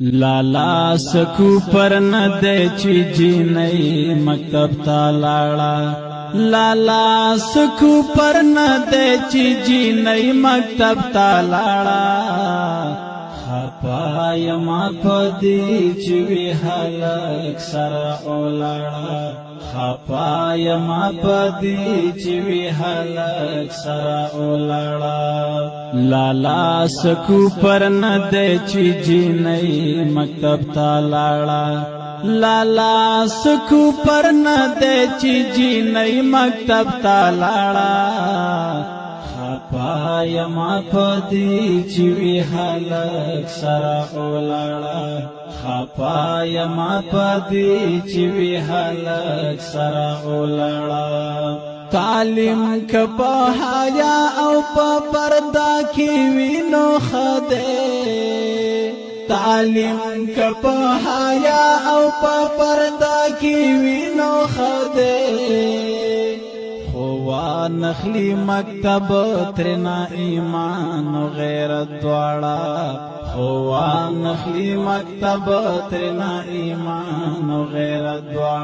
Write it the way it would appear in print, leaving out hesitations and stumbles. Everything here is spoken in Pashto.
لالا سکو پر ندے چی جینئی مکتب تا لاڑا لالا سکو پر ندے چی جینئی مکتب تا لاڑا خپا یما پدی چوی حلق سر اولاڑا خپا یما پدی چوی حلق سر اولاڑا لالا سکو پر ندے چی جینئی مکتب تا لاڑا لالا سکو پر ندے چی جینئی مکتب تا لاڑا خپا یما پدی چوی حلق سر اولاڑا خپا یما پدی چوی حلق سر اولاڑا تعلیم کپا حیا او پا پردا کی وینو خدے تعلیم کپا حیا او پا پردا کی وینو خدے خوا نخلی مکتب ترنا ایمان و غیرت دوارا خوا نخلی مکتب ترنا ایمان و غیرت دوارا